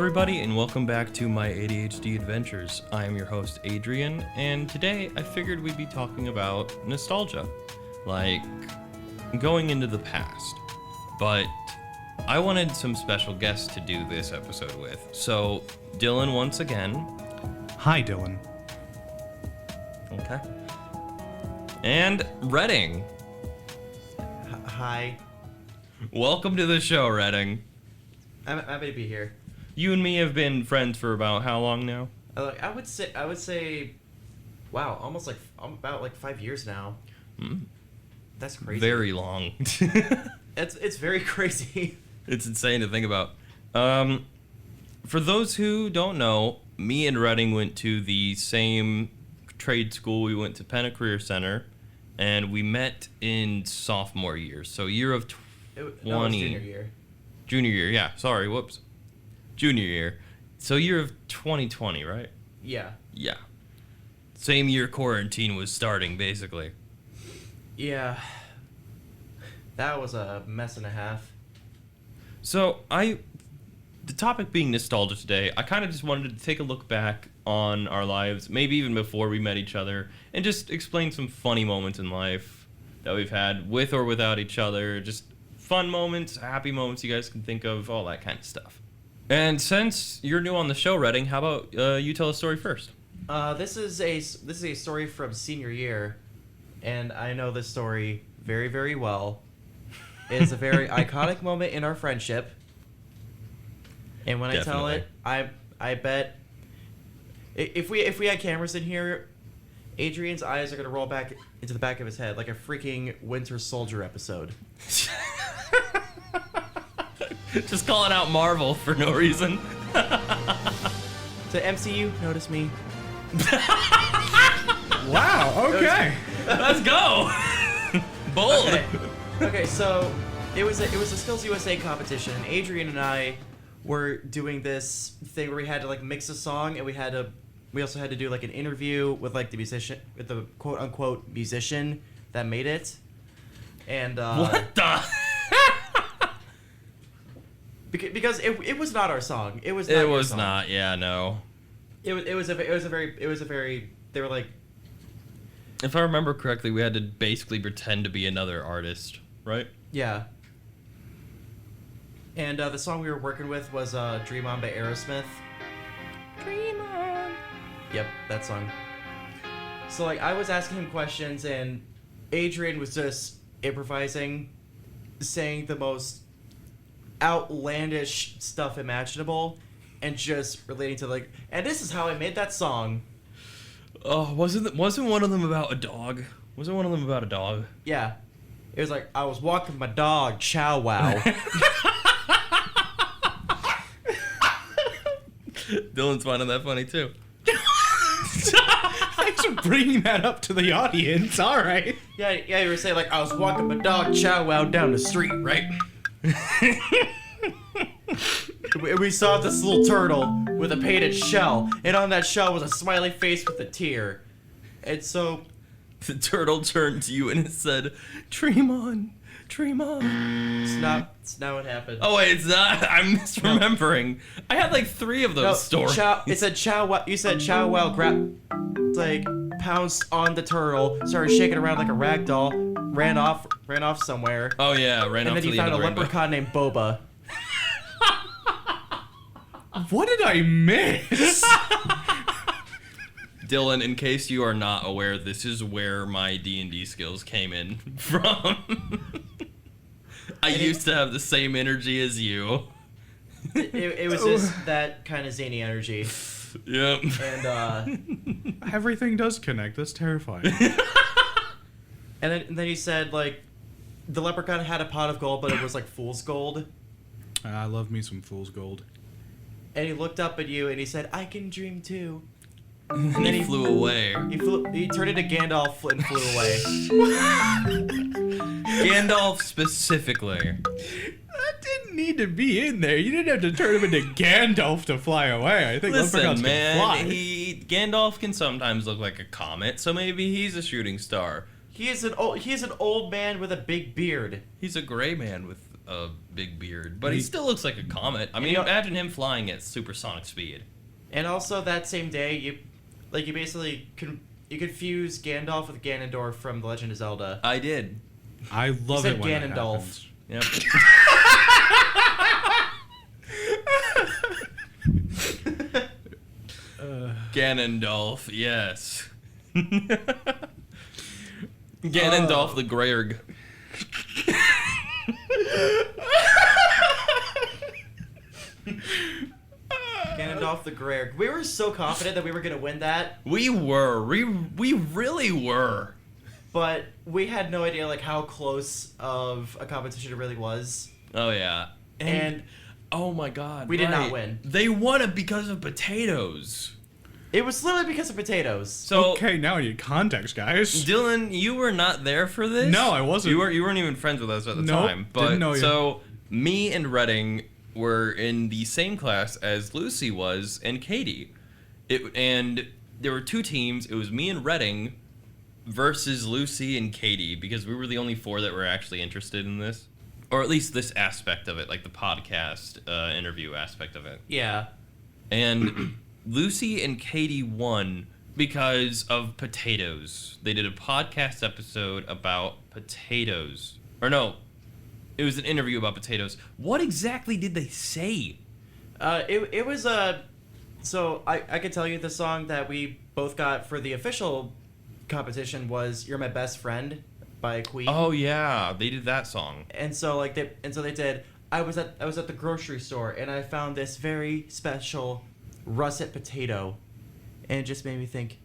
everybody, and welcome back to my ADHD adventures. I am your host, Adrian, and today I figured we'd be talking about nostalgia, like going into the past. But I wanted some special guests to do this episode with. So, Dylan once again. Hi, Dylan. Okay. And Redding. Hi. Welcome to the show, Redding. I'm happy to be here. You and me have been friends for about how long now? I would say, wow, almost like about 5 years now. That's crazy. Very long. It's very crazy. It's insane to think about. For those who don't know, me and Redding went to the same trade school. We went to Penna Career Center, and we met in sophomore year. So year of 20. No, it was junior year. Junior year, yeah. Sorry, whoops. Junior year. So year of 2020, right? Yeah. Yeah. Same year quarantine was starting, basically. Yeah. That was a mess and a half. So the topic being nostalgia today, I kind of just wanted to take a look back on our lives, maybe even before we met each other, and just explain some funny moments in life that we've had with or without each other, just fun moments, happy moments you guys can think of, all that kind of stuff. And since you're new on the show, Redding, how about you tell a story first? This is a story from senior year, and I know this story very, very well. It is a very iconic moment in our friendship. And when Definitely. I tell it, I bet if we had cameras in here, Adrian's eyes are gonna roll back into the back of his head like a freaking Winter Soldier episode. Just calling out Marvel for no reason. So MCU, notice me. Wow, okay. Let's go. Bold. Okay, so it was a Skills USA competition, and Adrian and I were doing this thing where we had to like mix a song, and we also had to do like an interview with like the quote unquote musician that made it. And What the? because it was not our song. It was not It your was song. not. Yeah, no. It was a very they were like, If I remember correctly, we had to basically pretend to be another artist, right? yeah. And the song we were working with was Dream On by Aerosmith. Dream on. Yep, that song. So like I was asking him questions, and Adrian was just improvising, saying the most outlandish stuff imaginable, and just relating to like, and this is how I made that song. Oh, wasn't one of them about a dog? Wasn't one of them about a dog? Yeah. It was like, I was walking my dog, Chow Wow. Dylan's finding that funny too. Thanks for bringing that up to the audience. All right. Yeah, you were saying like, I was walking my dog, Chow Wow, down the street, right? We saw this little turtle with a painted shell, and on that shell was a smiley face with a tear. And so The turtle turned to you and it said, "Dream on, dream on." it's not what happened. Oh wait, it's not. I'm misremembering. I had like 3 of those stories. It said Chow Wow. You said Chow Wow like pounced on the turtle, started shaking around like a rag doll, ran off somewhere, Oh yeah, ran and off then to you the end found of a the rainbow. leprechaun named Boba. What did I miss? Dylan, in case you are not aware, this is where my D&D skills came in from. I used to have the same energy as you. It was just that kind of zany energy, Yep. and Everything does connect. That's terrifying. and then he said like, the leprechaun had a pot of gold, but it was like fool's gold. I love me some fool's gold. And he looked up at you and he said, "I can dream too." And then he flew away. He turned into Gandalf and flew away. Gandalf specifically. That didn't need to be in there. You didn't have to turn him into Gandalf to fly away. I think leprechauns Listen, man, can fly. Gandalf can sometimes look like a comet, so maybe he's a shooting star. He is an old man with a big beard. He's a gray man with a big beard, but he still looks like a comet. I mean, imagine him flying at supersonic speed. And also that same day, you basically you confuse Gandalf with Ganondorf from The Legend of Zelda. I did. I love said it when Ganondorf. Yep. Ganondorf, yes. Ganondorf the Greyerg. Ganondorf the Greyerg. We were so confident that we were gonna win that, We were. We really were. but we had no idea like how close of a competition it really was. Oh, yeah. And oh, my God. we did not right. win. They won it because of potatoes. It was literally because of potatoes. So, Okay, now I need context, guys. Dylan, you were not there for this? No, I wasn't. You weren't even friends with us at the Nope, time. But didn't know you. So me and Redding were in the same class as Lucy was and Katie. And there were two teams. It was me and Redding versus Lucy and Katie because we were the only four that were actually interested in this. Or at least this aspect of it, like the podcast interview aspect of it. Yeah. And Lucy and Katie won because of potatoes. They did a podcast episode about potatoes. Or no, it was an interview about potatoes. What exactly did they say? It was so I could tell you the song that we both got for the official competition was "You're My Best Friend" by Queen. Oh yeah, they did that song. And so they did. I was at the grocery store and I found this very special russet potato, and it just made me think,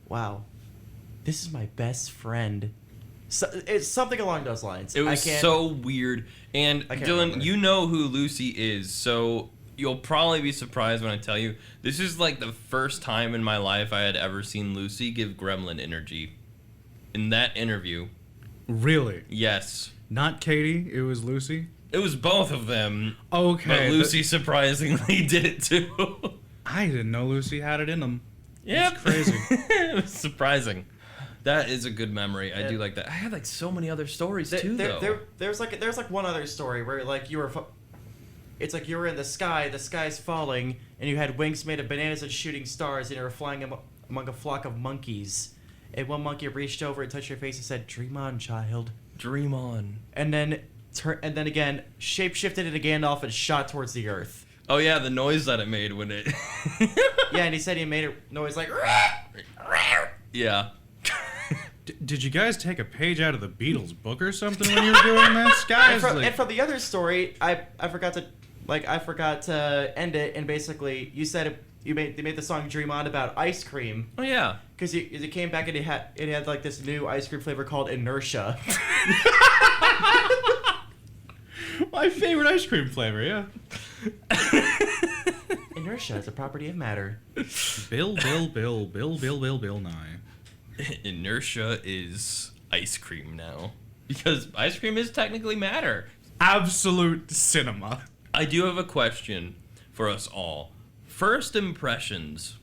wow, this is my best friend. So, it's something along those lines. It was so weird. And I can't Dylan, remember. you know who Lucy is, so you'll probably be surprised when I tell you this is like the first time in my life I had ever seen Lucy give gremlin energy. In that interview. Really? Yes. Not Katie, it was Lucy? It was both of them. Okay. But Lucy surprisingly did it too. I didn't know Lucy had it in them. Yep. It's crazy. It was surprising. That is a good memory. I Yeah. do like that. I had like so many other stories too, though. There's like one other story where like it's like you were in the sky's falling, and you had wings made of bananas and shooting stars, and you were flying among a flock of monkeys. And one monkey reached over and touched your face and said, "Dream on, child." Dream on. And then again shapeshifted into Gandalf and shot towards the earth. Oh yeah, the noise that it made when it. Yeah, and he said he made a noise like. Yeah. Did you guys take a page out of the Beatles book or something when you were doing this, guys? And from the other story, I forgot to end it, and basically you said they made the song "Dream On" about ice cream. Oh yeah. Because it came back and it had like this new ice cream flavor called Inertia. My favorite ice cream flavor, yeah. Inertia is a property of matter. Bill Nye. Inertia is ice cream now. Because ice cream is technically matter. Absolute cinema. I do have a question for us all. First impressions.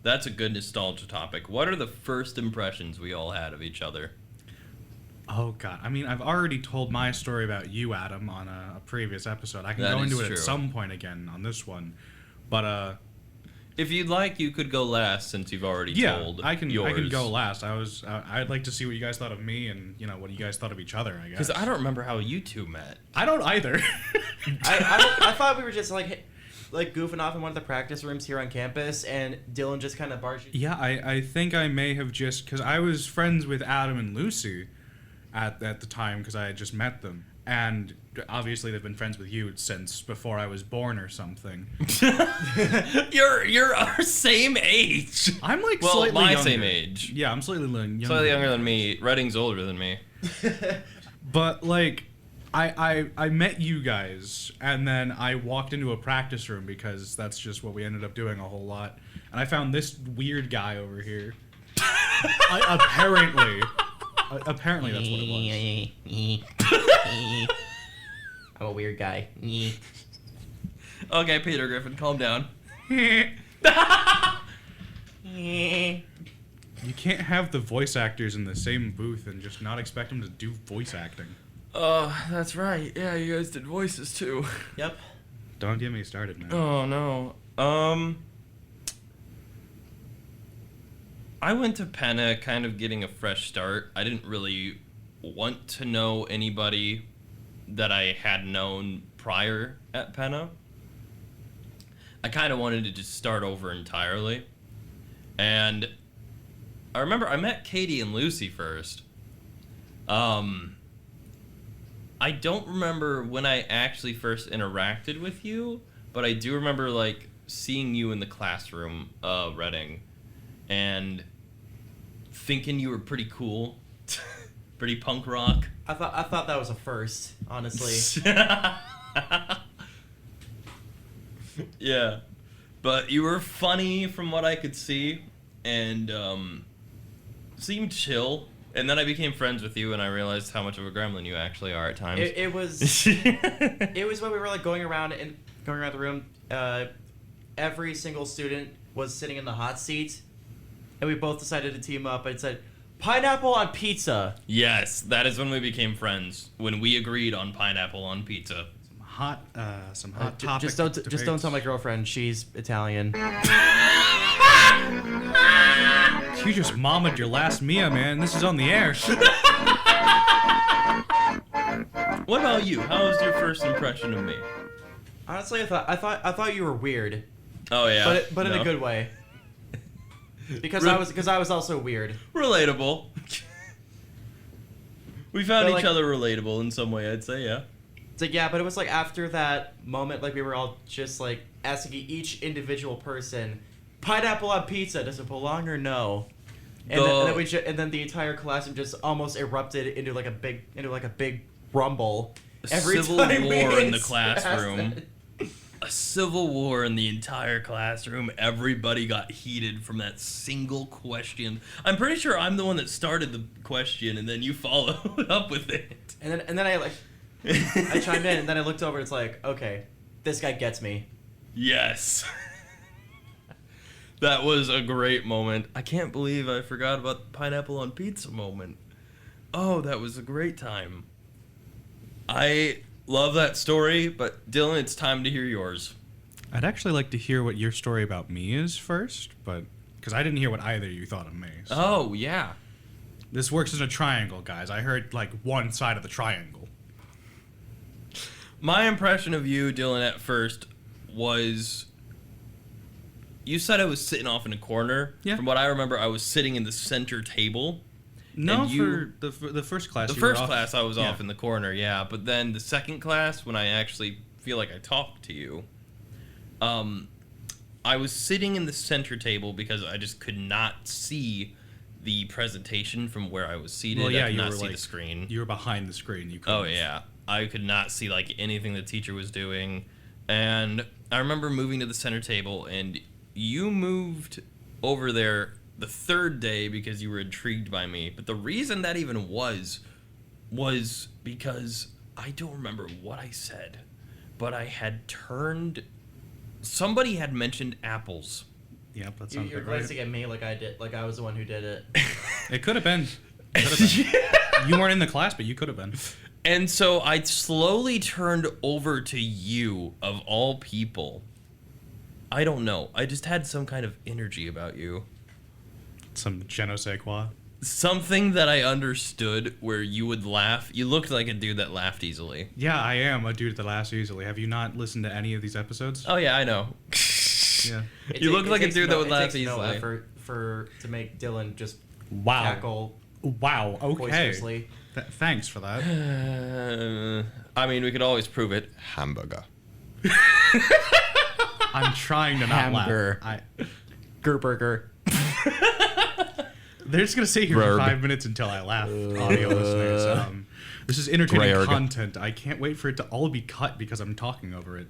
That's a good nostalgia topic. What are the first impressions we all had of each other? Oh, God. I mean, I've already told my story about you, Adam, on a previous episode. I can That go is into it true. at some point again on this one. But, If you'd like, you could go last since you've already yeah, told I can yours. go last. I'd like to see what you guys thought of me and, what you guys thought of each other, I guess. Because I don't remember how you two met. I don't either. I thought we were just like goofing off in one of the practice rooms here on campus, and Dylan just kind of barged. Yeah, I think I may have just... Because I was friends with Adam and Lucy at the time because I had just met them. And obviously they've been friends with you since before I was born or something. You're our same age. I'm like Well, slightly my younger. same age. Yeah, I'm slightly younger. Slightly younger than me. Redding's older than me. But like, I met you guys, and then I walked into a practice room because that's just what we ended up doing a whole lot. And I found this weird guy over here. Apparently that's what it was. I'm a weird guy. Okay, Peter Griffin, calm down. You can't have the voice actors in the same booth and just not expect them to do voice acting. That's right. Yeah, you guys did voices too. Yep. Don't get me started, man. Oh no. I went to Penna kind of getting a fresh start. I didn't really want to know anybody that I had known prior at Penna. I kind of wanted to just start over entirely. And I remember I met Katie and Lucy first. I don't remember when I actually first interacted with you, but I do remember like seeing you in the classroom, Reading, and thinking you were pretty cool, pretty punk rock. I thought that was a first, honestly. Yeah, but you were funny from what I could see, and seemed chill. And then I became friends with you, and I realized how much of a gremlin you actually are at times. It was it was when we were like going around the room. Every single student was sitting in the hot seat, and we both decided to team up and said, "Pineapple on pizza." Yes, that is when we became friends. When we agreed on pineapple on pizza. Some hot topics. Just don't tell my girlfriend. She's Italian. You just mamaed your last Mia, man. This is on the air. What about you? How was your first impression of me? Honestly, I thought you were weird, Oh yeah, but in No. a good way. Because I was also weird. Relatable. We found But, each like- other relatable in some way, I'd say, yeah. It's like, yeah, but it was like after that moment, like we were all just like asking each individual person, "Pineapple on pizza, does it belong or no?" And then the entire classroom just almost erupted into like a big rumble. Every Civil time we war in the asked classroom. that. A civil war in the entire classroom. Everybody got heated from that single question. I'm pretty sure I'm the one that started the question, and then you followed up with it. And then I chimed in, and then I looked over, and it's like, okay, this guy gets me. Yes. That was a great moment. I can't believe I forgot about the pineapple on pizza moment. Oh, that was a great time. I love that story, but Dylan, it's time to hear yours. I'd actually like to hear what your story about me is first, but because I didn't hear what either of you thought of me. So. Oh, yeah. This works as a triangle, guys. I heard like one side of the triangle. My impression of you, Dylan, at first was you said I was sitting off in a corner. Yeah. From what I remember, I was sitting in the center table. No, And you- for the first class. The you were first off- class, I was yeah. off in the corner, yeah. But then the second class, when I actually feel like I talked to you, I was sitting in the center table because I just could not see the presentation from where I was seated. Well, yeah, I could you not were see like the screen. You were behind the screen. You couldn't. Oh yeah, I could not see like anything the teacher was doing, and I remember moving to the center table, and you moved over there the third day because you were intrigued by me. But the reason that even was because I don't remember what I said, but I had turned. Somebody had mentioned apples. Yep, that You, sounds you're about right. glancing at me like I did, like I was the one who did it. It could have been. Could have been. You weren't in the class, but you could have been. And so I slowly turned over to you, of all people. I don't know. I just had some kind of energy about you. Some je ne sais quoi. Something that I understood where you would laugh. You looked like a dude that laughed easily. Yeah, I am a dude that laughs easily. Have you not listened to any of these episodes? Oh, yeah, I know. Yeah. You look like a takes dude that would it laugh takes no easily. effort to make Dylan just Wow. cackle Wow. Okay. boisterously. Thanks for that. I mean, we could always prove it. Hamburger. I'm trying to not Hamburger. laugh. Gerburger. They're just gonna sit here for Grurb. 5 minutes until I laugh, audio listeners. This is entertaining Grurg. content. I can't wait for it to all be cut because I'm talking over it.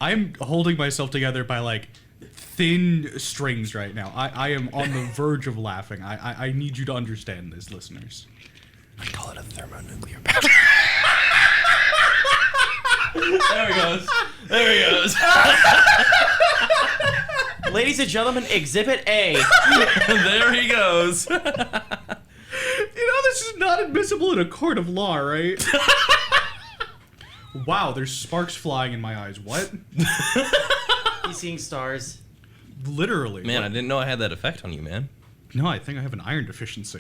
I'm holding myself together by like thin strings right now. I am on the verge of laughing. I need you to understand this, listeners. I call it a thermonuclear power. There he goes. There he goes. Ladies and gentlemen, Exhibit A. There he goes. You know, this is not not admissible in a court of law, right? Wow, there's sparks flying in my eyes. What? He's seeing stars. Literally. Man, I What? didn't know I had that effect on you, man. No, I think I have an iron deficiency.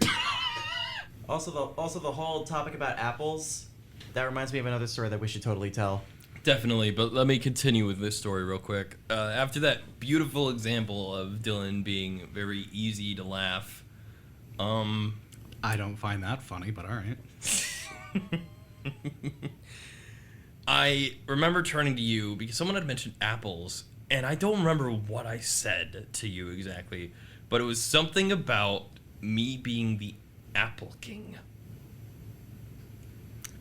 Also, the whole topic about apples. That reminds me of another story that we should totally tell. Definitely, but let me continue with this story real quick. After that beautiful example of Dylan being very easy to laugh, I don't find that funny, but all right. I remember turning to you because someone had mentioned apples, and I don't remember what I said to you exactly, but it was something about me being the Apple King.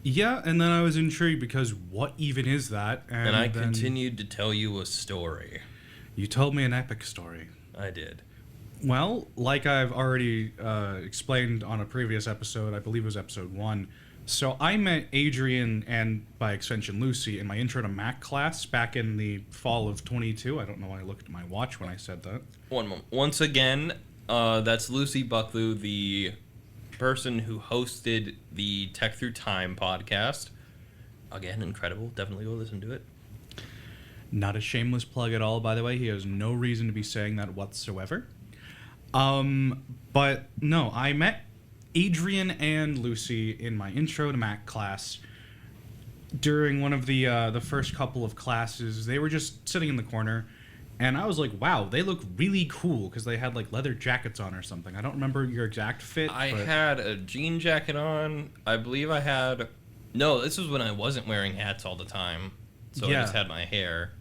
Yeah, and then I was intrigued because what even is that? And I then continued to tell you a story. You told me an epic story. I did. Well, like I've already explained on a previous episode, I believe it was episode 1. So I met Adrian and, by extension, Lucy in my Intro to Mac class back in the fall of 22. I don't know why I looked at my watch when I said that. One moment. Once again, that's Lucy Bucklew, the person who hosted the Tech Through Time podcast. Again, incredible. Definitely go listen to it. Not a shameless plug at all, by the way. He has no reason to be saying that whatsoever. But no, I met Adrian and Lucy in my Intro to Mac class during one of the first couple of classes. They were just sitting in the corner, and I was like, wow, they look really cool because they had like leather jackets on or something. I don't remember your exact fit. I but had a jean jacket on. I believe I had... No, this was when I wasn't wearing hats all the time. So Yeah. I just had my hair.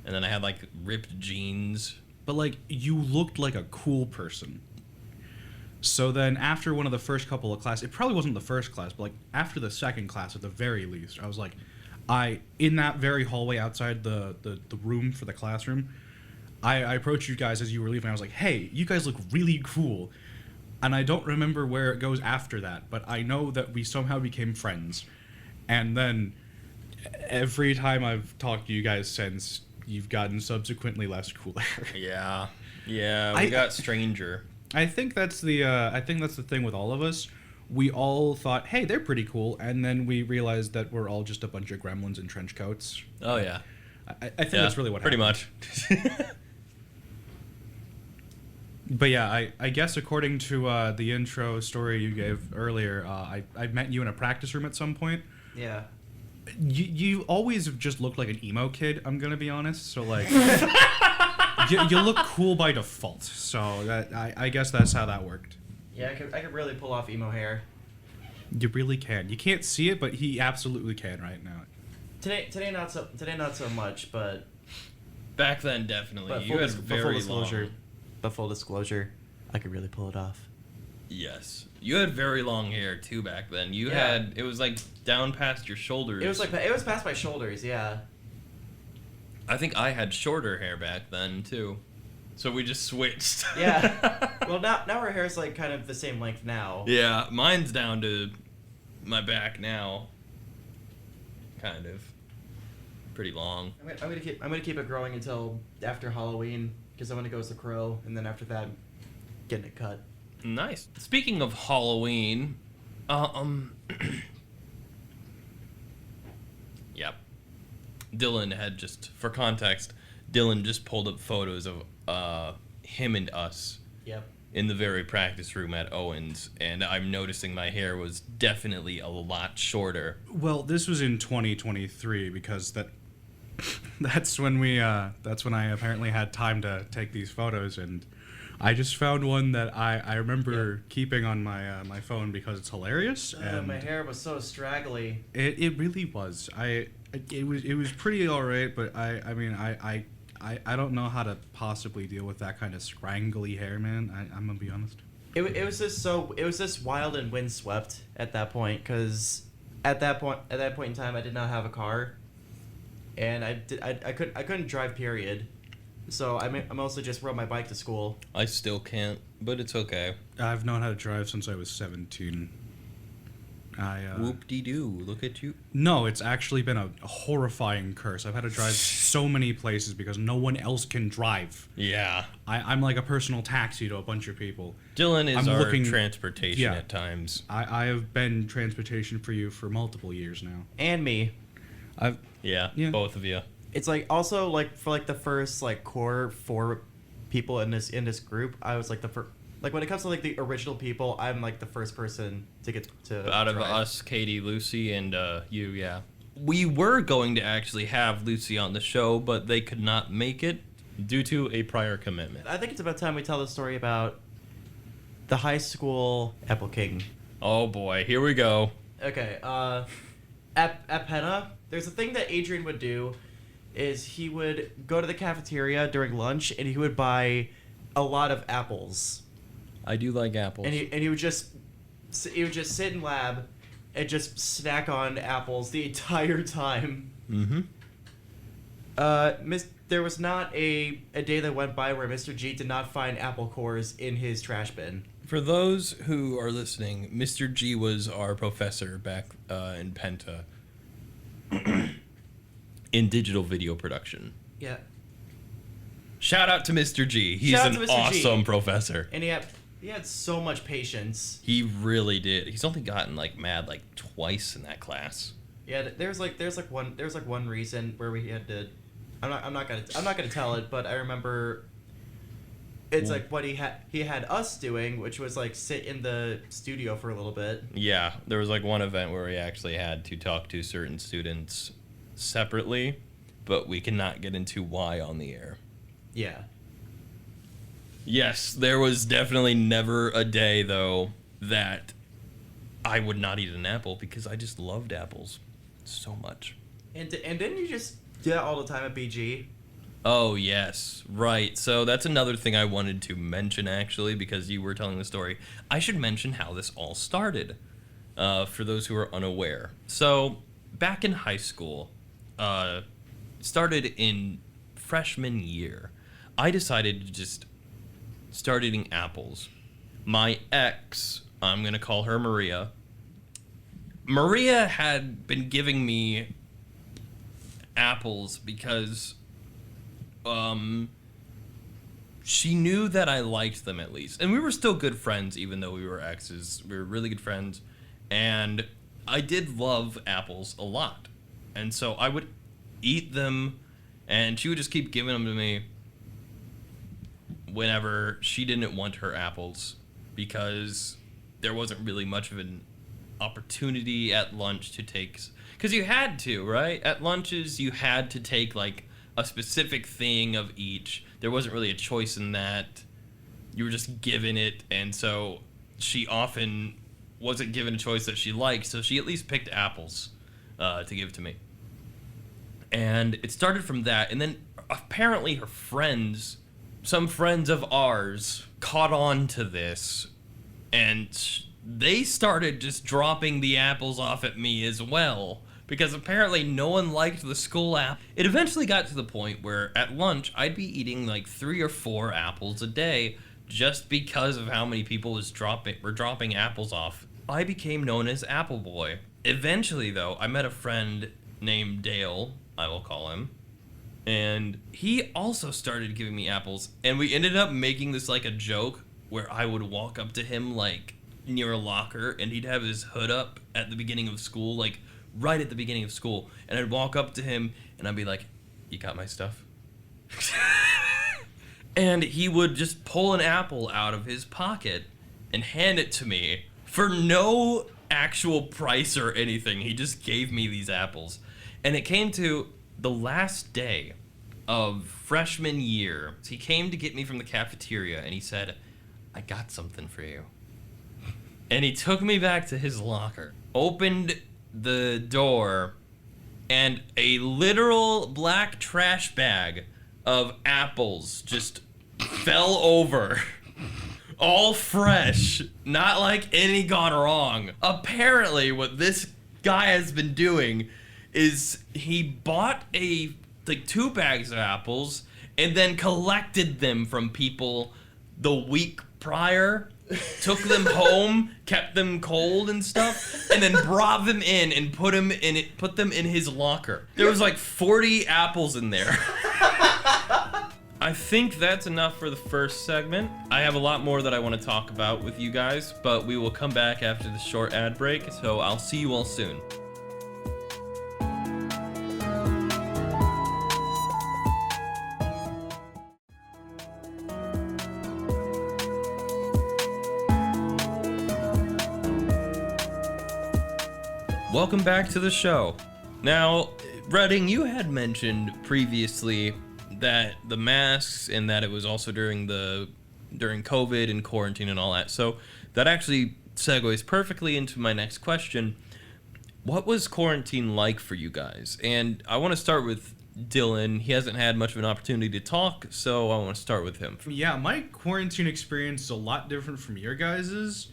And then I had like ripped jeans. But like, you looked like a cool person. So then after one of the first couple of classes, it probably wasn't the first class, but like after the second class at the very least, I was like, in that very hallway outside the room for the classroom, I approached you guys as you were leaving. I was like, hey, you guys look really cool. And I don't remember where it goes after that, but I know that we somehow became friends. And then every time I've talked to you guys since, you've gotten subsequently less cooler. Yeah. Yeah, we I- got stranger. I think that's the thing with all of us. We all thought, hey, they're pretty cool, and then we realized that we're all just a bunch of gremlins in trench coats. Oh, yeah. I think that's really what pretty happened. much. But yeah, I guess according to the intro story you gave earlier, I met you in a practice room at some point. Yeah. You always have just looked like an emo kid, I'm gonna be honest. So like, you look cool by default. So that I guess that's how that worked. Yeah, I could really pull off emo hair. You really can. You can't see it, but he absolutely can right now. Today not so much, but Back then, definitely. You had very long... full disclosure, I could really pull it off. Yes. You had very long hair, too, back then. You Yeah. had... It was, like, down past your shoulders. It was past my shoulders, yeah. I think I had shorter hair back then, too. So we just switched. Yeah. Well, now our hair's like kind of the same length now. Yeah, mine's down to my back now. Kind of. Pretty long. I'm gonna keep it growing until after Halloween because I'm gonna go as the Crow, and then after that, getting it cut. Nice. Speaking of Halloween, yep. Dylan had just, for context, Dylan just pulled up photos of him and us Yep. in the very practice room at Owens, and I'm noticing my hair was definitely a lot shorter. Well, this was in 2023 because that's when I apparently had time to take these photos, and I just found one that I remember keeping on my phone because it's hilarious. And My hair was so straggly. it really was. It was pretty alright, but I mean I don't know how to possibly deal with that kind of scrangly hair, man. I'm gonna be honest. It was just wild and windswept at that point because at that point in time I did not have a car, and I couldn't drive, period. So I mostly just rode my bike to school. I still can't, but it's okay. I've known how to drive since I was 17. Whoop-de-doo, look at you. No, it's actually been a horrifying curse. I've had to drive so many places because no one else can drive. Yeah. I'm like a personal taxi to a bunch of people. Dylan is I'm our looking- transportation yeah. at times. I have been transportation for you for multiple years now. And me. Yeah, Yeah. both of you. It's like also like for like the first like core 4 people in this group, I was like the first. Like when it comes to like the original people, I'm like the first person to get to Out of drive. us, Katie, Lucy, and you, yeah. We were going to actually have Lucy on the show, but they could not make it due to a prior commitment. I think it's about time we tell the story about the high school Apple King. Oh boy, here we go. Okay, at Penna, there's a thing that Adrian would do, is he would go to the cafeteria during lunch and he would buy a lot of apples. I do like apples. And he would just sit in lab and just snack on apples the entire time. Mm-hmm. There was not a day that went by where Mr. G did not find apple cores in his trash bin. For those who are listening, Mr. G was our professor back in Penta in digital video production. Yeah. Shout out to Mr. G. He's Shout out an to Mr. G. awesome professor. And he had so much patience. He really did. He's only gotten like mad like twice in that class. Yeah, there's one reason where we had to. I'm not gonna tell it, but I remember. It's like what he had us doing, which was like sit in the studio for a little bit. Yeah, there was like one event where we actually had to talk to certain students separately, but we cannot get into why on the air. Yeah. Yes, there was definitely never a day though that I would not eat an apple because I just loved apples so much. And didn't you just do that all the time at BG? Oh, yes. Right. So that's another thing I wanted to mention, actually, because you were telling the story. I should mention how this all started, for those who are unaware. So, back in high school, started in freshman year, I decided to just start eating apples. My ex, I'm going to call her Maria. Maria had been giving me apples because she knew that I liked them at least. And we were still good friends even though we were exes. We were really good friends. And I did love apples a lot. And so I would eat them and she would just keep giving them to me whenever she didn't want her apples because there wasn't really much of an opportunity at lunch to take, because you had to, right? At lunches you had to take like a specific thing of each. There wasn't really a choice in that. You were just given it, and so she often wasn't given a choice that she liked, so she at least picked apples to give to me. And it started from that, and then apparently her friends, some friends of ours, caught on to this, and they started just dropping the apples off at me as well. Because apparently no one liked the school apple. It eventually got to the point where at lunch I'd be eating like 3 or 4 apples a day just because of how many people were dropping apples off. I became known as Apple Boy. Eventually though, I met a friend named Dale, I will call him, and he also started giving me apples, and we ended up making this like a joke where I would walk up to him like near a locker and he'd have his hood up at the beginning of school, like right at the beginning of school, and I'd walk up to him and I'd be like, "You got my stuff?" And he would just pull an apple out of his pocket and hand it to me for no actual price or anything. He just gave me these apples. And it came to the last day of freshman year. He came to get me from the cafeteria and he said, "I got something for you." And he took me back to his locker, opened the door, and a literal black trash bag of apples just fell over. All fresh, not like any gone wrong. Apparently what this guy has been doing is he bought like 2 bags of apples and then collected them from people the week prior took them home, kept them cold and stuff, and then brought them in and put them in his locker. There was like 40 apples in there. I think that's enough for the first segment. I have a lot more that I want to talk about with you guys, but we will come back after the short ad break, so I'll see you all soon. Welcome back to the show. Now, Redding, you had mentioned previously that the masks and that it was also during COVID and quarantine and all that. So that actually segues perfectly into my next question. What was quarantine like for you guys? And I want to start with Dylan. He hasn't had much of an opportunity to talk, so I want to start with him. Yeah, my quarantine experience is a lot different from your guys's.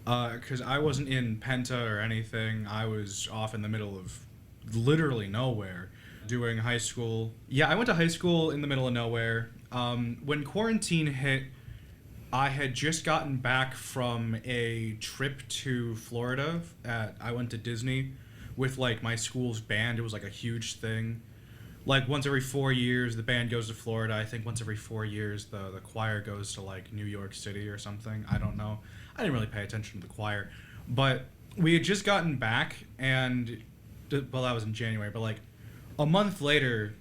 Because I wasn't in Penta or anything. I was off in the middle of literally nowhere doing high school. Yeah, I went to high school in the middle of nowhere. When quarantine hit, I had just gotten back from a trip to Florida. I went to Disney with like my school's band. It was like a huge thing. Like once every 4 years, the band goes to Florida. I think once every 4 years, the choir goes to like New York City or something. I don't know. I didn't really pay attention to the choir, but we had just gotten back, and well, that was in January, but like a month later,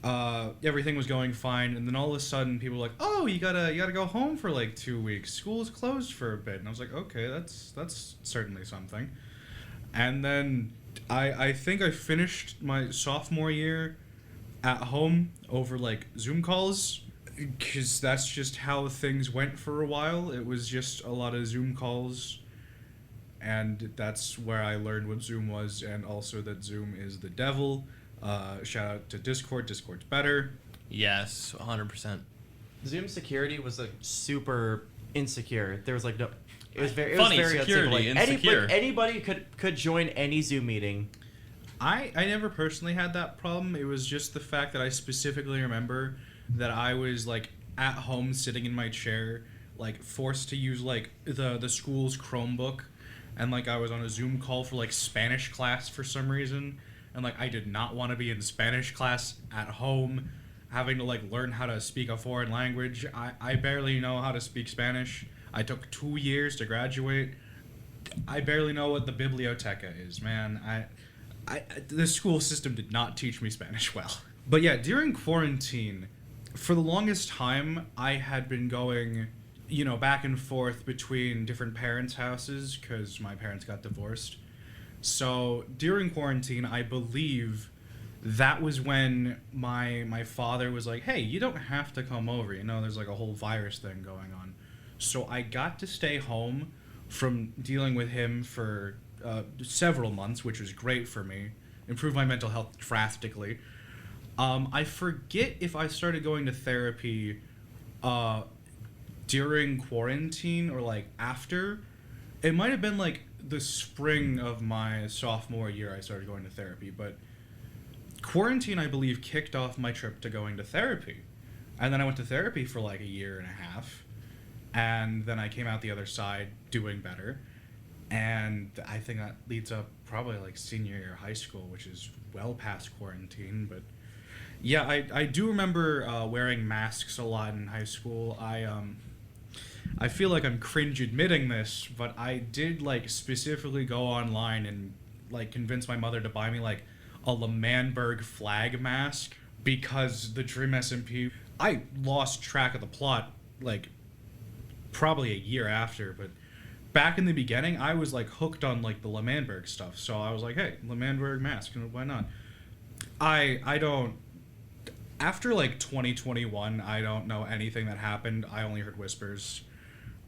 everything was going fine, and then all of a sudden, people were like, "Oh, you gotta go home for like 2 weeks. School's closed for a bit," and I was like, "Okay, that's certainly something." And then I think I finished my sophomore year at home over like Zoom calls. Because that's just how things went for a while. It was just a lot of Zoom calls. And that's where I learned what Zoom was, and also that Zoom is the devil. Shout out to Discord. Discord's better. Yes, 100%. Zoom security was like super insecure. There was like no. It was very Funny, it was very security, unstable. insecure. Anybody could join any Zoom meeting. I never personally had that problem. It was just the fact that I specifically remember that I was like at home sitting in my chair, like forced to use like the school's Chromebook, and like I was on a Zoom call for like Spanish class for some reason, and like I did not want to be in Spanish class at home, having to like learn how to speak a foreign language. I barely know how to speak Spanish. I took 2 years to graduate. I barely know what the biblioteca is, man. The school system did not teach me Spanish well. But yeah, during quarantine, for the longest time, I had been going, back and forth between different parents' houses because my parents got divorced. So during quarantine, I believe that was when my father was like, "Hey, you don't have to come over. There's like a whole virus thing going on." So I got to stay home from dealing with him for several months, which was great for me. Improved my mental health drastically. I forget if I started going to therapy during quarantine or like after. It might have been like the spring of my sophomore year I started going to therapy, but quarantine, I believe, kicked off my trip to going to therapy. And then I went to therapy for like a year and a half, and then I came out the other side doing better. And I think that leads up probably like senior year of high school, which is well past quarantine, but yeah, I do remember wearing masks a lot in high school. I feel like I'm cringe admitting this, but I did like specifically go online and like convince my mother to buy me like a L'Manberg flag mask because the Dream SMP. I lost track of the plot like probably a year after, but back in the beginning, I was like hooked on like the L'Manberg stuff. So I was like, "Hey, L'Manberg mask, why not?" I don't. After like 2021, I don't know anything that happened. I only heard whispers.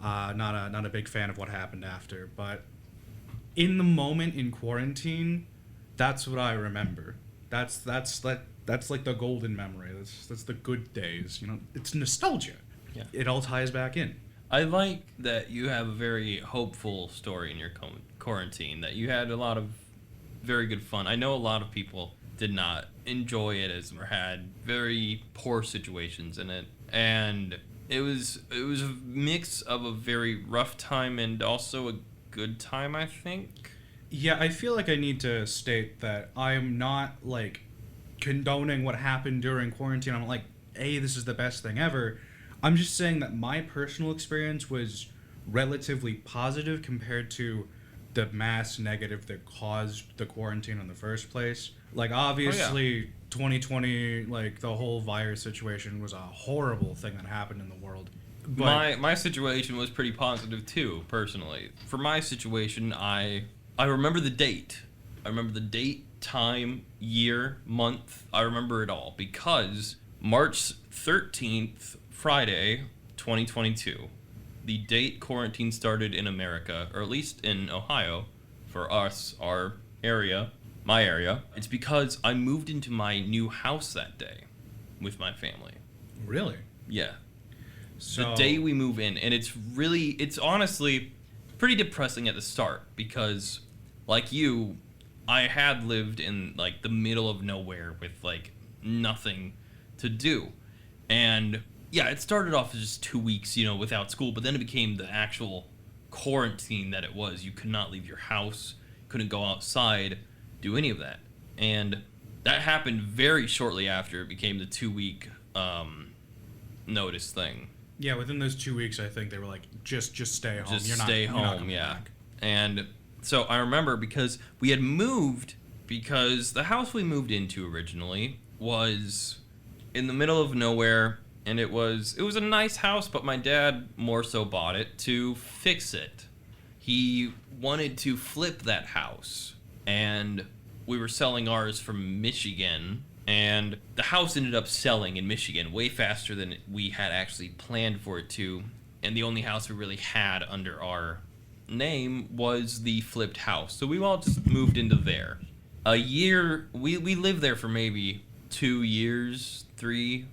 Not a big fan of what happened after, but in the moment in quarantine, that's what I remember. That's like the golden memory. That's the good days. It's nostalgia. Yeah. It all ties back in. I like that you have a very hopeful story in your quarantine, that you had a lot of very good fun. I know a lot of people did not enjoy it or had very poor situations in it. And It was a mix of a very rough time and also a good time, I think. Yeah, I feel like I need to state that I am not like condoning what happened during quarantine. I'm like, hey, this is the best thing ever. I'm just saying that my personal experience was relatively positive compared to the mass negative that caused the quarantine in the first place. Like, obviously, 2020, like, the whole virus situation was a horrible thing that happened in the world. But My situation was pretty positive too, personally. For my situation, I remember the date. I remember the date, time, year, month. I remember it all because March 13th, Friday, 2022, the date quarantine started in America, or at least in Ohio, for us, our area, my area. It's because I moved into my new house that day with my family. really? Yeah. So, The day we move in, and it's honestly pretty depressing at the start because, like you, I had lived in like the middle of nowhere with like nothing to do. And yeah, it started off as just 2 weeks, without school, but then it became the actual quarantine that it was. You could not leave your house, couldn't go outside, do any of that. And that happened very shortly after it became the 2 week notice thing. yeah, within those 2 weeks, I think they were like, just stay home. Just you're not, stay you're not home, coming yeah. back. And so I remember because we had moved, because the house we moved into originally was in the middle of nowhere, and it was a nice house, but my dad more so bought it to fix it. He wanted to flip that house, and we were selling ours from Michigan, and the house ended up selling in Michigan way faster than we had actually planned for it to, and the only house we really had under our name was the flipped house. So we all just moved into there. A year, we lived there for maybe 2 years, 3,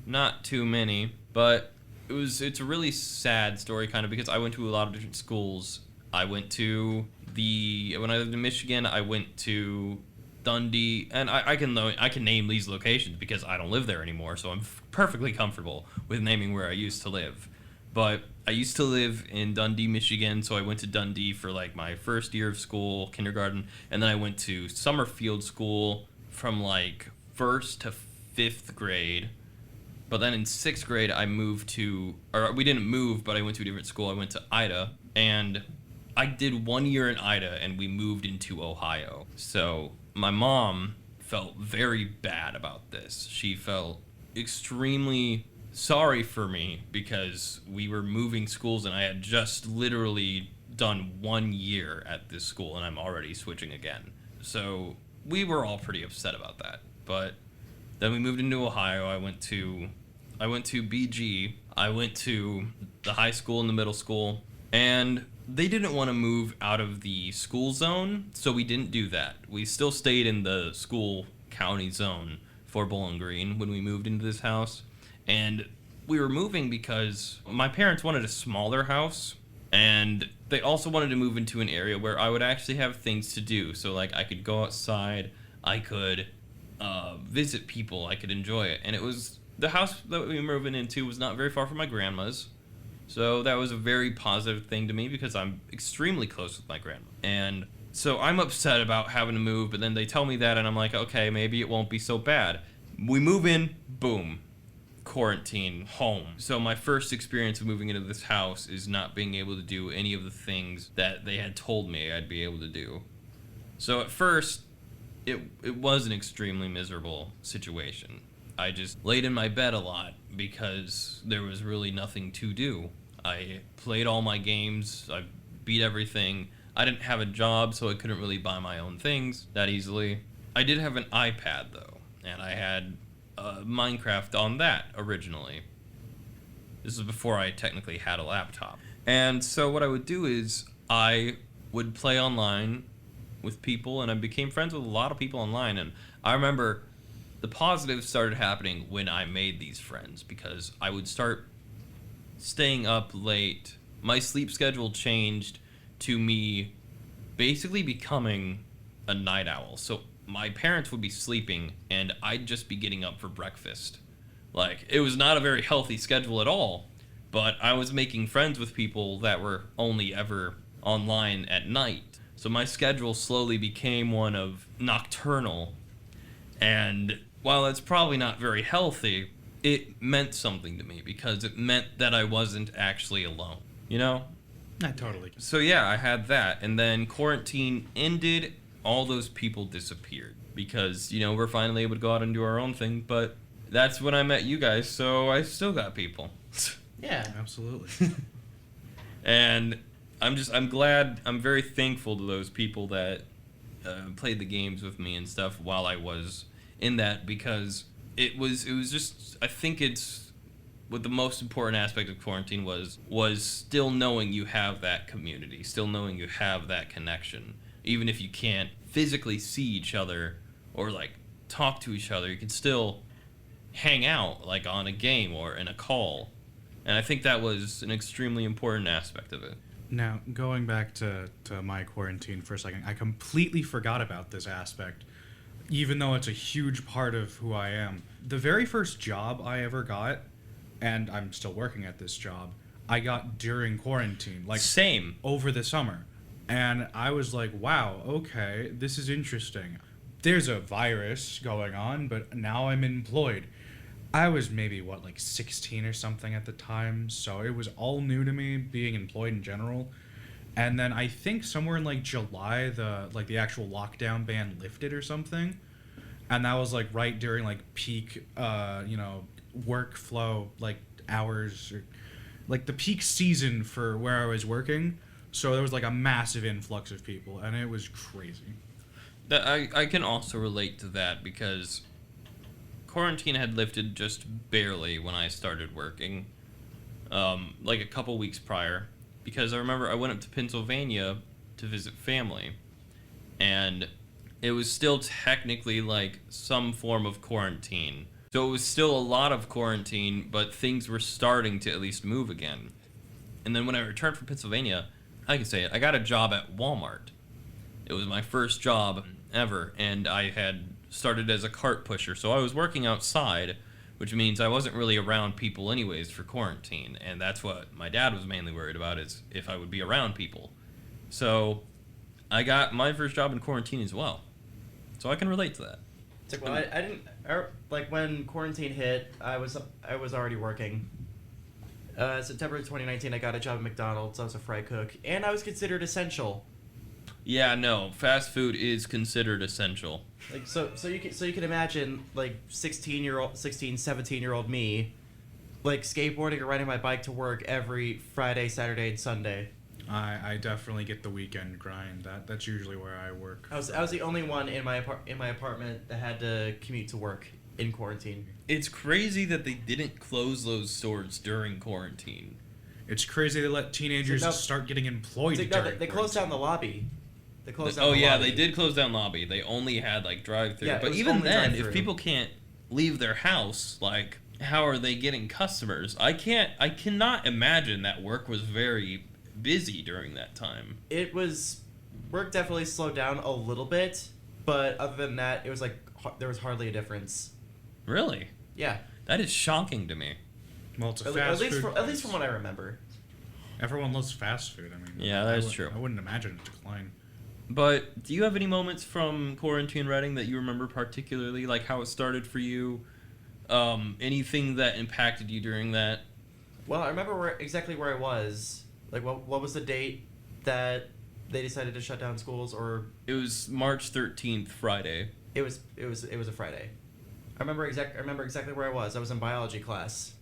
not too many, but it's a really sad story kind of because I went to a lot of different schools. I went to when I lived in Michigan, I went to Dundee, and I can name these locations because I don't live there anymore, so I'm perfectly comfortable with naming where I used to live. But I used to live in Dundee, Michigan, so I went to Dundee for like my first year of school, kindergarten, and then I went to Summerfield School from like 1st to 5th grade. But then in 6th grade, we didn't move, but I went to a different school. I went to Ida, and I did 1 year in Ida, and we moved into Ohio. So my mom felt very bad about this. She felt extremely sorry for me because we were moving schools, and I had just literally done 1 year at this school, and I'm already switching again. So we were all pretty upset about that. But then we moved into Ohio. I went to BG. I went to the high school and the middle school, and they didn't want to move out of the school zone, so we didn't do that. We still stayed in the school county zone for Bowling Green when we moved into this house. And we were moving because my parents wanted a smaller house, and they also wanted to move into an area where I would actually have things to do. So like I could go outside, I could visit people, I could enjoy it. And it was the house that we were moving into was not very far from my grandma's. So that was a very positive thing to me because I'm extremely close with my grandma. And so I'm upset about having to move, but then they tell me that and I'm like, okay, maybe it won't be so bad. We move in, boom, quarantine, home. So my first experience of moving into this house is not being able to do any of the things that they had told me I'd be able to do. So at first, it was an extremely miserable situation. I just laid in my bed a lot because there was really nothing to do. I played all my games, I beat everything. I didn't have a job, so I couldn't really buy my own things that easily. I did have an iPad, though, and I had Minecraft on that originally. This is before I technically had a laptop. And so what I would do is I would play online with people, and I became friends with a lot of people online. And I remember the positives started happening when I made these friends because I would start staying up late. My sleep schedule changed to me basically becoming a night owl. So my parents would be sleeping and I'd just be getting up for breakfast Like, it was not a very healthy schedule at all, but I was making friends with people that were only ever online at night. So my schedule slowly became one of nocturnal. And while it's probably not very healthy, it meant something to me because it meant that I wasn't actually alone, you know? I totally. So yeah, I had that. And then quarantine ended, all those people disappeared because, you know, we're finally able to go out and do our own thing, but that's when I met you guys, so I still got people. Yeah. Absolutely. And I'm glad, I'm very thankful to those people that played the games with me and stuff while I was in that, because it was just, I think it's what the most important aspect of quarantine was still knowing you have that community, still knowing you have that connection. Even if you can't physically see each other or like talk to each other, you can still hang out like on a game or in a call. And I think that was an extremely important aspect of it. Now, going back to my quarantine for a second, I completely forgot about this aspect, even though it's a huge part of who I am. The very first job I ever got, and I'm still working at this job, I got during quarantine, like Same. over the summer. And I was like, wow, okay, this is interesting. There's a virus going on, but now I'm employed. I was maybe, like 16 or something at the time, so it was all new to me, being employed in general. And then I think somewhere in, like, July, the actual lockdown ban lifted or something. And that was, like, right during, like, peak, workflow, like, hours, or, like, the peak season for where I was working. So there was, like, a massive influx of people, and it was crazy. I can also relate to that because quarantine had lifted just barely when I started working, like a couple weeks prior, because I remember I went up to Pennsylvania to visit family, and it was still technically like some form of quarantine. So it was still a lot of quarantine, but things were starting to at least move again. And then when I returned from Pennsylvania, I can say it, I got a job at Walmart. It was my first job ever, and I had started as a cart pusher, so I was working outside, which means I wasn't really around people anyways for quarantine, and that's what my dad was mainly worried about, is if I would be around people. So I got my first job in quarantine as well, so I can relate to that. It's like, well, I didn't, like when quarantine hit, I was already working. September 2019, I got a job at McDonald's. I was a fry cook, and I was considered essential. Yeah, no, fast food is considered essential. Like so you can imagine like 16, 17-year-old me, like skateboarding or riding my bike to work every Friday, Saturday, and Sunday. I definitely get the weekend grind. That's usually where I work. I was the only one in my apartment that had to commute to work in quarantine. It's crazy that they didn't close those stores during quarantine. It's crazy they let teenagers start getting employed. They closed down the lobby. They closed down oh the yeah, lobby. they did close down lobby. They only had like drive-through. Yeah, but it was even only then, drive-thru. if people can't leave their house, like how are they getting customers? I cannot imagine that work was very busy during that time. It was, work definitely slowed down a little bit, but other than that, it was like there was hardly a difference. Really? Yeah. That is shocking to me. Well, it's a At fast least food. at least from what I remember. Everyone loves fast food. I mean, Yeah, that is true. I wouldn't imagine a decline. But do you have any moments from quarantine Reading that you remember particularly, like how it started for you? Anything that impacted you during that? Well, I remember exactly where I was. Like, what was the date that they decided to shut down schools? Or It was March 13th, Friday. it was a Friday. I remember exactly where I was. I was in biology class.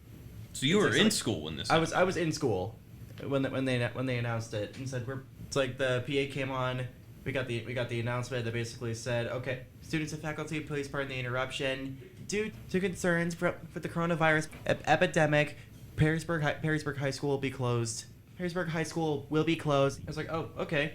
So you It's were just in like- school when this I was in school when they announced it and said it's like the PA came on. We got the announcement that basically said, okay, students and faculty, please pardon the interruption. Due to concerns with the coronavirus epidemic, Perrysburg High School will be closed. Perrysburg High School will be closed. I was like, oh, okay.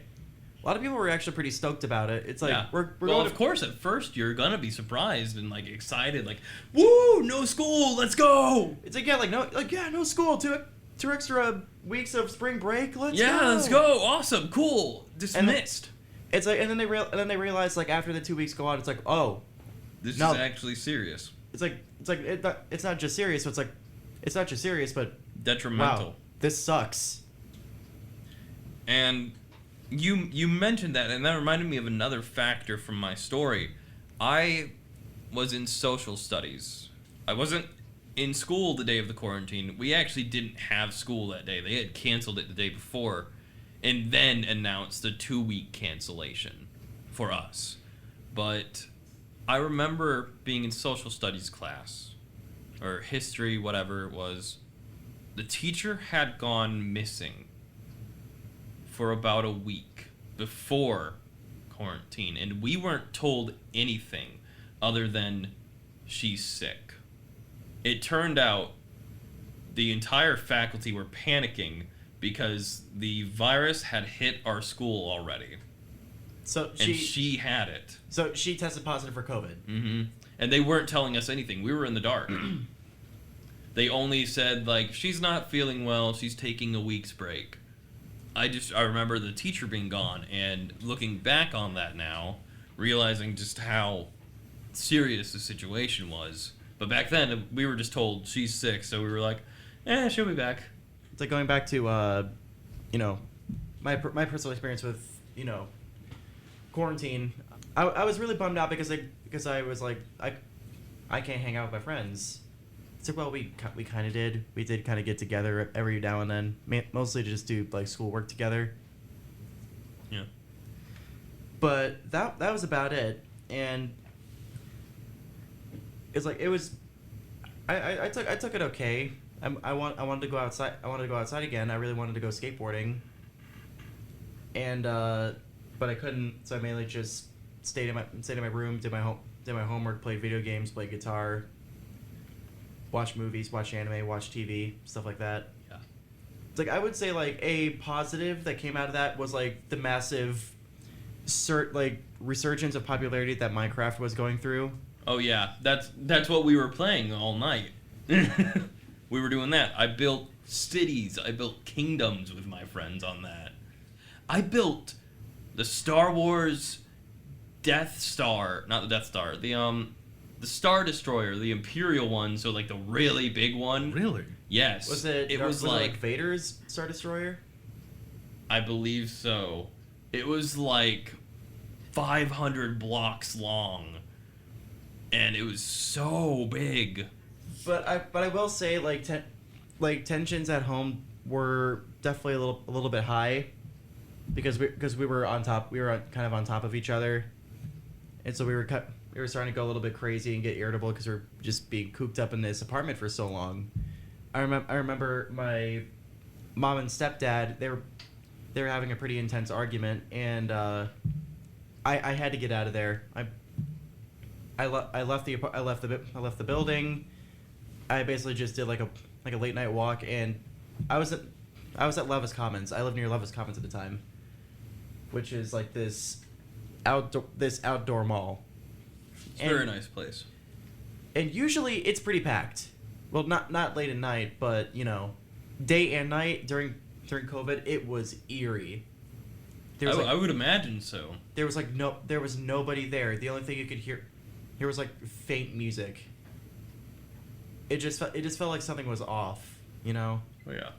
A lot of people were actually pretty stoked about it. It's like Yeah. we're well, going of to course, at first you're gonna be surprised and like excited, like, woo, no school, let's go. It's like no school, two extra weeks of spring break. Let's Let's go, awesome, cool, dismissed. It's like and then they realized like after the 2 weeks go on, it's like, oh, This No. is actually serious. it's not just serious. So it's not just serious, but Detrimental. wow, this sucks. And you mentioned that, and that reminded me of another factor from my story. I was in social studies. I wasn't in school the day of the quarantine. We actually didn't have school that day. They had canceled it the day before, and then announced a 2-week cancellation for us. But I remember being in social studies class, or history, whatever it was. The teacher had gone missing for about a week before quarantine, and we weren't told anything other than she's sick. It turned out the entire faculty were panicking because the virus had hit our school already. So she had it. So she tested positive for COVID. Mm-hmm. And they weren't telling us anything. We were in the dark. They only said, like, she's not feeling well, she's taking a week's break. I remember the teacher being gone, and looking back on that now, realizing just how serious the situation was. But back then, we were just told she's sick, so we were like, she'll be back. It's like going back to, my personal experience with, quarantine. I was really bummed out because I was like, I can't hang out with my friends. It's like, well, we kind of did. We did kind of get together every now and then, mostly to just do like school work together. Yeah. But that was about it, and it's like it was. I took it okay. I wanted to go outside. I wanted to go outside again. I really wanted to go skateboarding. And but I couldn't, so I mainly just stayed in my room, did my homework, played video games, played guitar, watched movies, watched anime, watched TV, stuff like that. Yeah. It's like I would say like a positive that came out of that was like the massive resurgence of popularity that Minecraft was going through. Oh yeah, that's what we were playing all night. We were doing that. I built cities. I built kingdoms with my friends on that. I built the Star Wars Death Star, not the Death Star, the Star Destroyer, the Imperial one, so like the really big one. Really? Was Yes. was like it like Vader's Star Destroyer? I believe so. It was like 500 blocks long, and it was so big. But I will say like tensions at home were definitely a little bit high, because we were kind of on top of each other, and so we were starting to go a little bit crazy and get irritable because we were just being cooped up in this apartment for so long. I remember my mom and stepdad, they were having a pretty intense argument, and I had to get out of there. I left the building. I basically just did like a late night walk, and I was at Levis Commons. I lived near Levis Commons at the time, which is like this outdoor mall. It's a very nice place. And usually it's pretty packed. Well, not late at night, but day and night during COVID, it was eerie. I would imagine so. There was nobody there. The only thing you could hear was like faint music. It just felt like something was off, Oh yeah.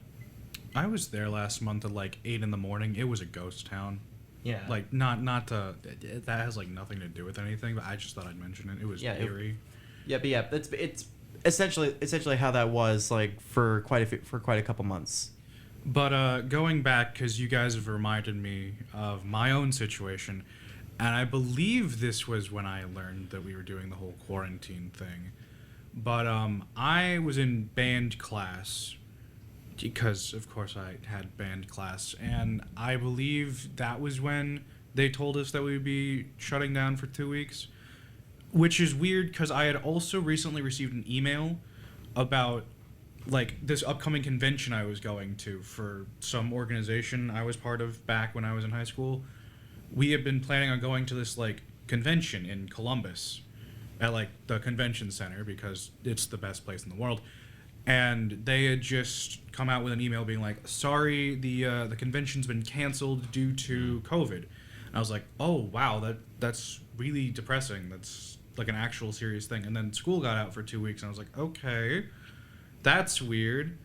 I was there last month at like 8 in the morning. It was a ghost town. Yeah. Like not that has like nothing to do with anything, but I just thought I'd mention it. It was eerie. It's essentially how that was like for quite a couple months. But going back, because you guys have reminded me of my own situation, and I believe this was when I learned that we were doing the whole quarantine thing. But I was in band class, because of course I had band class, and I believe that was when they told us that we would be shutting down for 2 weeks, which is weird because I had also recently received an email about like this upcoming convention I was going to for some organization I was part of back when I was in high school. We had been planning on going to this like convention in Columbus at like the convention center because it's the best place in the world. And they had just come out with an email being like, sorry, the convention's been canceled due to COVID. And I was like, oh wow, that's really depressing. That's like an actual serious thing. And then school got out for 2 weeks, and I was like, okay, that's weird.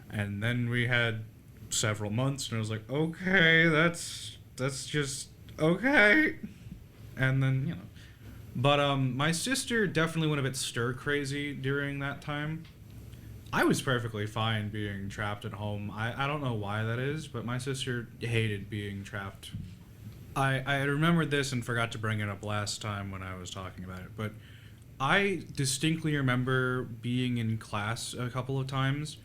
And then we had several months, and I was like, okay, that's just okay. And then, But my sister definitely went a bit stir crazy during that time. I was perfectly fine being trapped at home. I don't know why that is, but my sister hated being trapped. I remembered this and forgot to bring it up last time when I was talking about it, but I distinctly remember being in class a couple of times,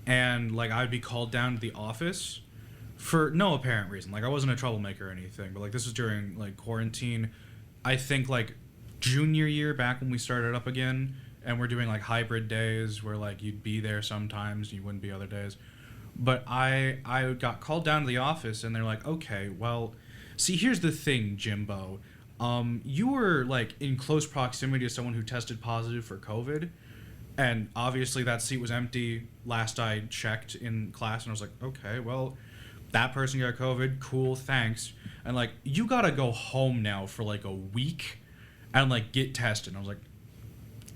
and like I'd be called down to the office for no apparent reason. Like I wasn't a troublemaker or anything, but like this was during like quarantine. I think like junior year, back when we started up again, and we're doing like hybrid days where like you'd be there sometimes, you wouldn't be other days. But I got called down to the office, and they're like, okay, well, see, here's the thing, Jimbo. You were like in close proximity to someone who tested positive for COVID, and obviously that seat was empty last I checked in class, and I was like, okay, well, that person got COVID, cool, thanks. And like, you gotta go home now for like a week and like get tested. And I was like,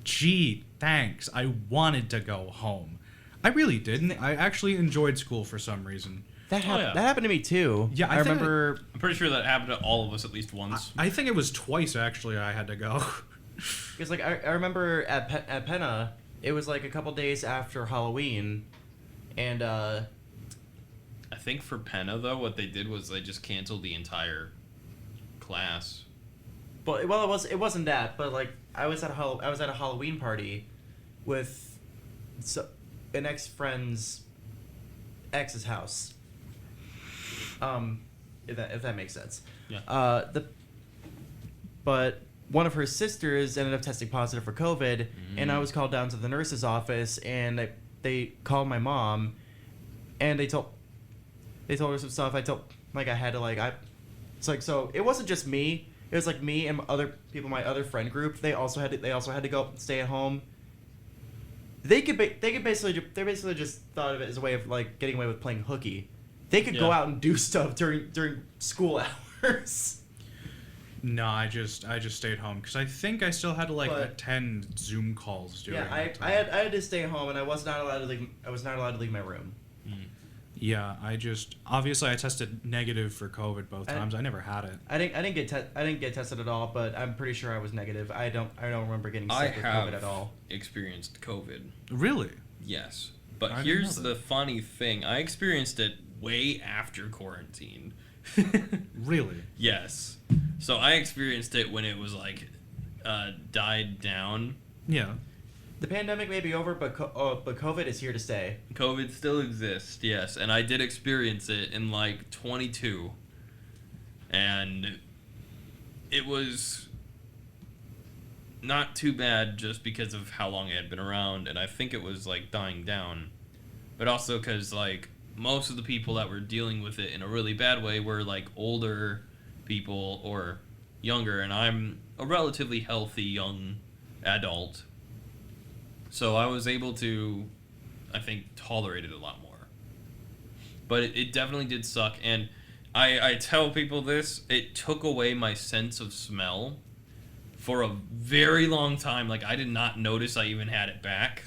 gee, thanks. I wanted to go home. I really didn't. I actually enjoyed school for some reason. That yeah. that happened to me too. Yeah, I remember. I'm pretty sure that happened to all of us at least once. I think it was twice actually I had to go. Because like I remember at Penna, it was like a couple days after Halloween, and I think for Penna, though, what they did was they just canceled the entire class. but it wasn't that, but like I was at a Halloween party with an ex-friend's ex's house. If that makes sense. Yeah. But one of her sisters ended up testing positive for COVID, and I was called down to the nurse's office, and they called my mom, and they told her some stuff. I had to it's like, so it wasn't just me. It was like me and other people, my other friend group. They also had to go stay at home. They basically just thought of it as a way of like getting away with playing hooky. They could go out and do stuff during school hours. No, I just stayed home because I think I still had to attend Zoom calls during that time. I had to stay home, and I was not allowed to leave my room. Yeah, obviously I tested negative for COVID both times. I never had it. I didn't get tested at all, but I'm pretty sure I was negative. I don't remember getting sick with COVID at all. Experienced COVID. Really? Yes. But I here's didn't know the funny thing. I experienced it way after quarantine. Really? Yes. So I experienced it when it was like died down. Yeah. The pandemic may be over, but COVID is here to stay. COVID still exists, yes, and I did experience it in like 22, and it was not too bad just because of how long it had been around, and I think it was like dying down, but also because like most of the people that were dealing with it in a really bad way were like older people or younger, and I'm a relatively healthy young adult. So I was able to, I think, tolerate it a lot more. But it definitely did suck. And I tell people this, it took away my sense of smell for a very long time. Like, I did not notice I even had it back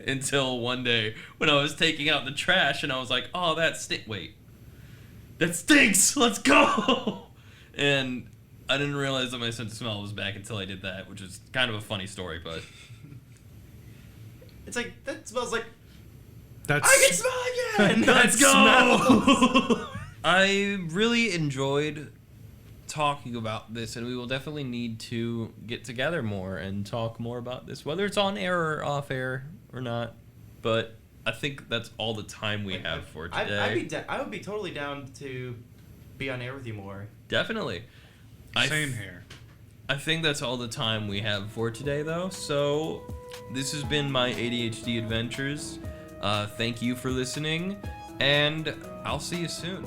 until one day when I was taking out the trash and I was like, oh, that stinks! Let's go! And I didn't realize that my sense of smell was back until I did that, which is kind of a funny story, but... It's like, that smells like... I can smell again! Let's go! I really enjoyed talking about this, and we will definitely need to get together more and talk more about this, whether it's on air or off air or not. But I think that's all the time we have for today. I would be totally down to be on air with you more. Definitely. Same here. I think that's all the time we have for today, though. So this has been my ADHD adventures. Thank you for listening, and I'll see you soon.